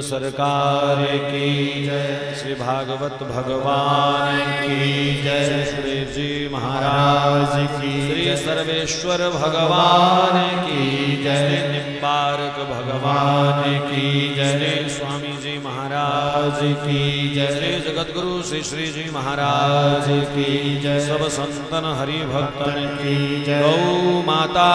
सरकार की जय। श्री भागवत भगवान की जय। श्री जी महाराज की श्री सर्वेश्वर भगवान की जय। श्री निम्बारक भगवान की जय। श्री स्वामी जी महाराज की जय। श्री जगतगुरु श्री श्री जी महाराज की जय। सब संतन हरि भक्तन की जय। गौ माता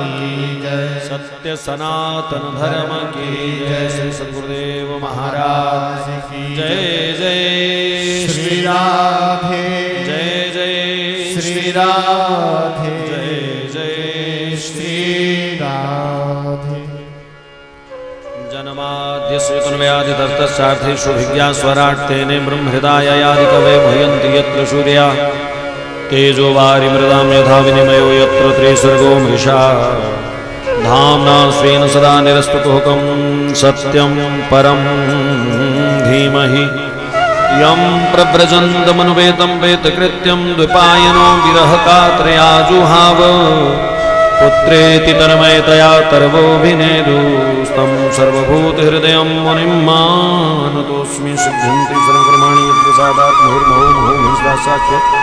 की जय। सत्य सनातन धर्म की जय। श्री सद्गुरुदेव महाराज की जय। जय श्री राधे जय। जय श्री राधे जय। जय श्री राधे। जन्माद्यस्य तन्मयादितरतश्चार्थेषु विज्ञास्वराट् तेने ब्रह्महृदाययादि कवये मुह्यन्ति यत्र सूर्या तेजो वारिमृदां यथा विनिमयो यत्र त्रिसर्गो मृषा धाम्ना स्वेन सदा निरस्तकुहकं सत्यं परं धीमहि यं प्रव्रजन्तमनुपेतं वेतकृत्यं द्विपायनो विरहकात्रयाजुहाव पुत्रेति तन्मयतया तर्वोऽभिनेदुस्तं सर्वभूतहृदयं मुनिं मानतोऽस्मि। सिद्ध्यन्ति सर्वकर्माणि यत्प्रसादात् मुहुर्मुहुर्मुहुर्मुहुः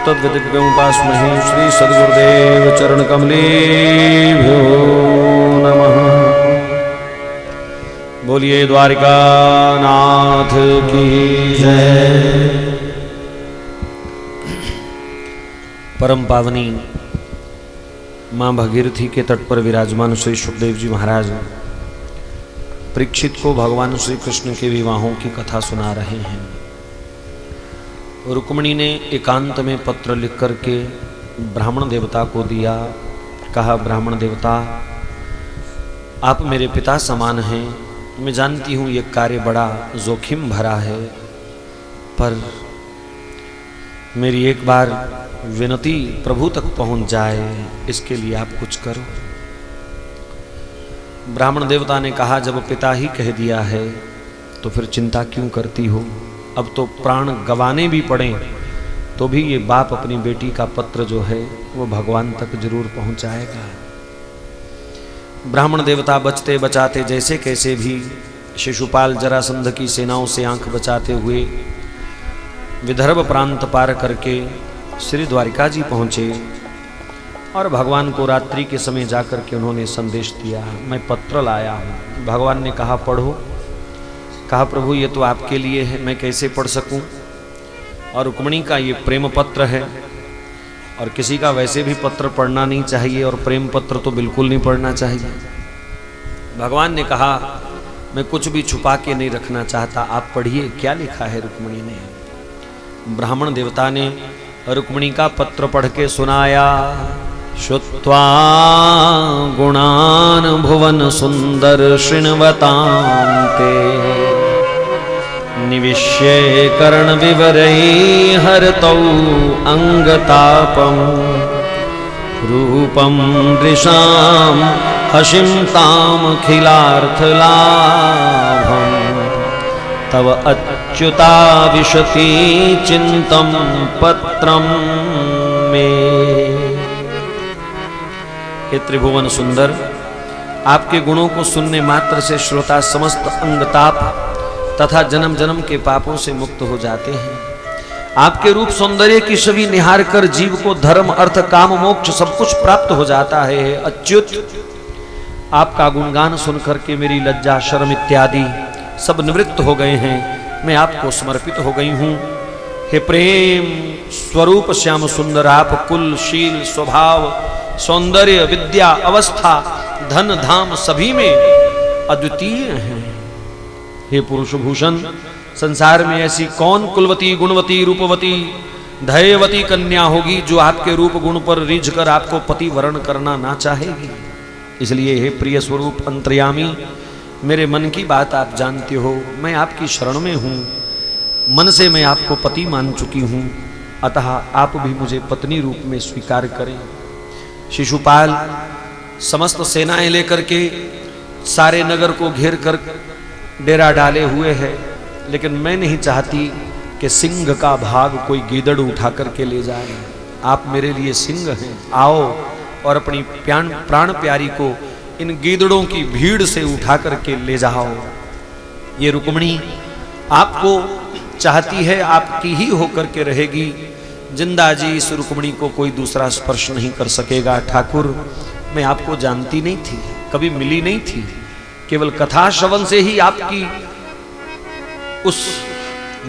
तद्विदिव्यमुपास्महे। श्री सद्गुरुदेव चरणकमलेभ्यो नमः। बोलिए द्वारिकानाथ की जय। परम पावनी मां भगीरथी के तट पर विराजमान श्री सुखदेव जी महाराज परीक्षित को भगवान श्री कृष्ण के विवाहों की कथा सुना रहे हैं। रुक्मिणी ने एकांत में पत्र लिख करके ब्राह्मण देवता को दिया। कहा, ब्राह्मण देवता, आप मेरे पिता समान हैं। मैं जानती हूँ ये कार्य बड़ा जोखिम भरा है, पर मेरी एक बार विनती प्रभु तक पहुँच जाए, इसके लिए आप कुछ करो। ब्राह्मण देवता ने कहा, जब पिता ही कह दिया है तो फिर चिंता क्यों करती हो। अब तो प्राण गंवाने भी पड़े तो भी ये बाप अपनी बेटी का पत्र जो है वो भगवान तक जरूर पहुंचाएगा। ब्राह्मण देवता बचते बचाते जैसे कैसे भी शिशुपाल जरासंध की सेनाओं से आंख बचाते हुए विदर्भ प्रांत पार करके श्री द्वारिका जी पहुँचे और भगवान को रात्रि के समय जाकर के उन्होंने संदेश दिया, मैं पत्र लाया हूँ। भगवान ने कहा, पढ़ो। कहा, प्रभु ये तो आपके लिए है, मैं कैसे पढ़ सकूं। और रुक्मिणी का ये प्रेम पत्र है और किसी का वैसे भी पत्र पढ़ना नहीं चाहिए और प्रेम पत्र तो बिल्कुल नहीं पढ़ना चाहिए। भगवान ने कहा, मैं कुछ भी छुपा के नहीं रखना चाहता, आप पढ़िए क्या लिखा है रुक्मिणी ने। ब्राह्मण देवता ने रुक्मिणी का पत्र पढ़ के सुनाया। श्रुत्वा गुणान भुवन सुंदर शृण्वतान्ते निविश्ये कर्ण विवरै हरतौ अंगतापं रूपं दृशां हसिं तामखिलार्थलाभं तव अच्युता विशति चिंतं पत्रं मे। हे त्रिभुवन सुंदर, आपके गुणों को सुनने मात्र से श्रोता समस्त अंगताप तथा जन्म जन्म के पापों से मुक्त हो जाते हैं। आपके रूप सौंदर्य की छवि निहार कर जीव को धर्म अर्थ काम मोक्ष सब कुछ प्राप्त हो जाता है। अच्युत, आपका गुणगान सुनकर के मेरी लज्जा शर्म इत्यादि सब निवृत्त हो गए हैं, मैं आपको समर्पित हो गई हूँ। हे प्रेम स्वरूप श्याम सुंदर, आप कुल शील स्वभाव सौंदर्य विद्या अवस्था धन धाम सभी में अद्वितीय हैं। हे पुरुष भूषण, संसार में ऐसी कौन कुलवती गुणवती रूपवती धैर्यवती कन्या होगी जो आपके रूप गुण पर रीझ कर आपको पति वरण करना ना चाहेगी। इसलिए हे प्रिय स्वरूप अंतर्यामी, मेरे मन की बात आप जानते हो, मैं आपकी शरण में हूँ। मन से मैं आपको पति मान चुकी हूं, अतः आप भी मुझे पत्नी रूप में स्वीकार करें। शिशुपाल समस्त सेनाएं लेकर के सारे नगर को घेर कर डेरा डाले हुए है, लेकिन मैं नहीं चाहती कि सिंह का भाग कोई गीदड़ उठा करके ले जाए। आप मेरे लिए सिंह हैं, आओ और अपनी प्राण प्यारी को इन गीदड़ों की भीड़ से उठा करके ले जाओ। ये रुक्मिणी आपको चाहती है, आपकी ही होकर के रहेगी। जिंदा जी इस रुक्मिणी को कोई दूसरा स्पर्श नहीं कर सकेगा। ठाकुर, मैं आपको जानती नहीं थी, कभी मिली नहीं थी, केवल कथा श्रवण से ही आपकी उस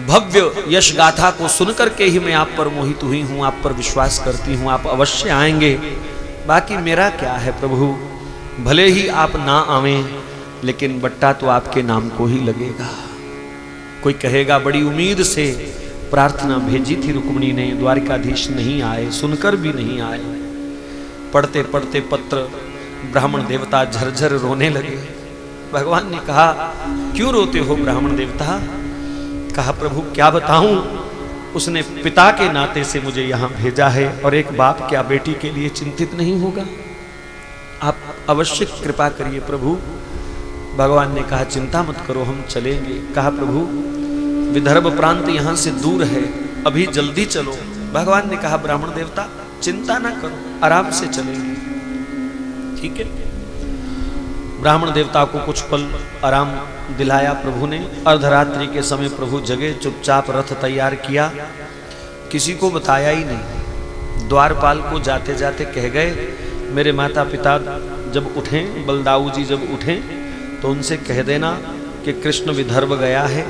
भव्य यश गाथा को सुनकर के ही मैं आप पर मोहित हुई हूं, आप पर विश्वास करती हूं, आप अवश्य आएंगे। बाकी मेरा क्या है प्रभु, भले ही आप ना आवें, लेकिन बट्टा तो आपके नाम को ही लगेगा। कोई कहेगा बड़ी उम्मीद से प्रार्थना भेजी थी रुक्मिणी ने, द्वारिकाधीश नहीं आए, सुनकर भी नहीं आए। पढ़ते पढ़ते पत्र ब्राह्मण देवता झरझर रोने लगे। भगवान ने कहा, क्यों रोते हो ब्राह्मण देवता? कहा, प्रभु क्या बताऊं, उसने पिता के नाते से मुझे यहां भेजा है, और एक बाप क्या बेटी के लिए चिंतित नहीं होगा? आप अवश्य कृपा करिए प्रभु। भगवान ने कहा, चिंता मत करो, हम चलेंगे। कहा, प्रभु विदर्भ प्रांत यहां से दूर है, अभी जल्दी चलो। भगवान ने कहा, ब्राह्मण देवता चिंता ना करो, आराम से चलेंगे। ठीक है। ब्राह्मण देवता को कुछ पल आराम दिलाया प्रभु ने। अर्धरात्रि के समय प्रभु जगे, चुपचाप रथ तैयार किया, किसी को बताया ही नहीं। द्वारपाल को जाते जाते कह गए, मेरे माता पिता जब उठें, बलदाऊ जी जब उठें, तो उनसे कह देना कि कृष्ण विदर्भ गया है,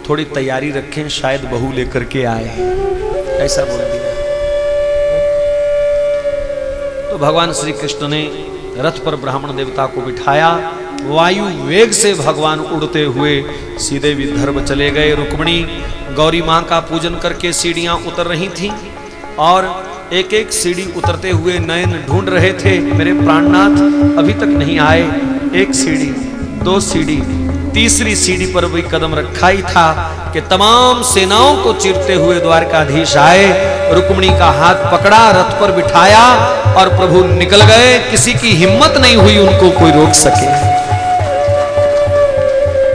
थोड़ी तैयारी रखें, शायद बहू लेकर के आए। ऐसा बोल दिया। तो भगवान श्री कृष्ण ने रथ पर ब्राह्मण देवता को बिठाया, वायु वेग से भगवान उड़ते हुए सीधे विदर्भ चले गए। रुक्मिणी गौरी मां का पूजन करके सीढ़ियां उतर रही थीं, और एक एक सीढ़ी उतरते हुए नयन ढूंढ रहे थे, मेरे प्राणनाथ अभी तक नहीं आए। एक सीढ़ी, दो सीढ़ी, तीसरी सीढ़ी पर भी कदम रखा ही था कि तमाम सेनाओं को चीरते हुए द्वारकाधीश आए। रुक्मिणी का हाथ पकड़ा, रथ पर बिठाया, और प्रभु निकल गए। किसी की हिम्मत नहीं हुई उनको कोई रोक सके।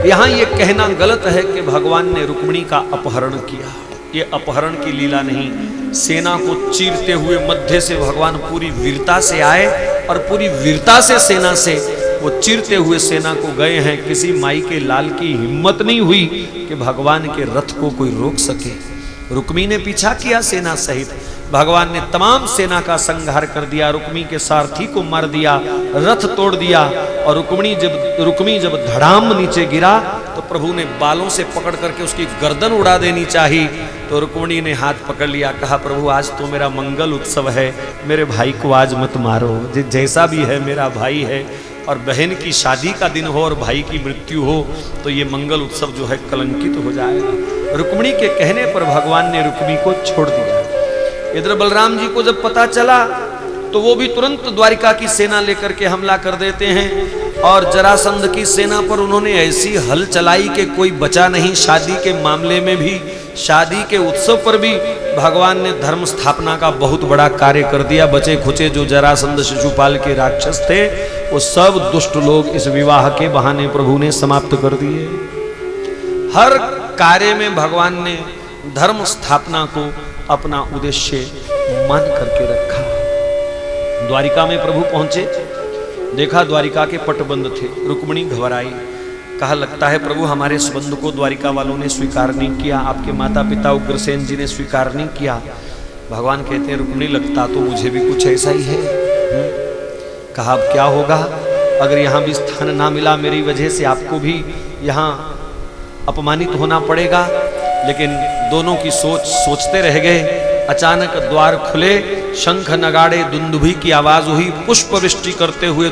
यहां यह कहना गलत है कि भगवान ने रुक्मिणी का अपहरण किया। ये अपहरण की लीला नहीं, सेना को चीरते हुए मध्य से भगवान पूरी वीरता से आए, और पूरी वीरता से सेना से वो चीरते हुए सेना को गए हैं। किसी माई के लाल की हिम्मत नहीं हुई कि भगवान के रथ को कोई रोक सके। रुक्मी ने पीछा किया सेना सहित, भगवान ने तमाम सेना का संहार कर दिया, रुक्मी के सारथी को मार दिया, रथ तोड़ दिया। और रुक्मी जब धड़ाम नीचे गिरा तो प्रभु ने बालों से पकड़ करके उसकी गर्दन उड़ा देनी चाहिए, तो रुक्मिणी ने हाथ पकड़ लिया। कहा, प्रभु आज तो मेरा मंगल उत्सव है, मेरे भाई को आज मत मारो, जैसा भी है मेरा भाई है, और बहन की शादी का दिन हो और भाई की मृत्यु हो तो ये मंगल उत्सव जो है कलंकित हो जाएगा। रुक्मिणी के कहने पर भगवान ने रुक्मी को छोड़ दिया। इधर बलराम जी को जब पता चला तो वो भी तुरंत द्वारिका की सेना लेकर के हमला कर देते हैं, और जरासंध की सेना पर उन्होंने ऐसी हल चलाई कि कोई बचा नहीं। शादी के मामले में भी, शादी के उत्सव पर भी भगवान ने धर्म स्थापना का बहुत बड़ा कार्य कर दिया। बचे खुचे जो जरासंध शिशुपाल के राक्षस थे, वो सब दुष्ट लोग इस विवाह के बहाने प्रभु ने समाप्त कर दिए। हर कार्य में भगवान ने धर्म स्थापना को अपना उद्देश्य मान करके रखा। द्वारिका में प्रभु पहुंचे, देखा द्वारिका के पट बंद थे। रुक्मिणी घबराई, कहा, लगता है प्रभु हमारे संबंध को द्वारिका वालों ने स्वीकार नहीं किया, आपके माता पिता उग्रसेन जी ने स्वीकार नहीं किया। भगवान कहते हैं, रुक्मिणी लगता तो मुझे भी कुछ ऐसा ही है। कहा, अब क्या होगा, अगर यहाँ भी स्थान ना मिला मेरी वजह से आपको भी यहाँ अपमानित होना पड़ेगा। लेकिन दोनों की सोचते रह गए। अचानक द्वार खुले, शंख नगाड़े दुंदुभी की आवाज हुई, पुष्प वृष्टि करते हुए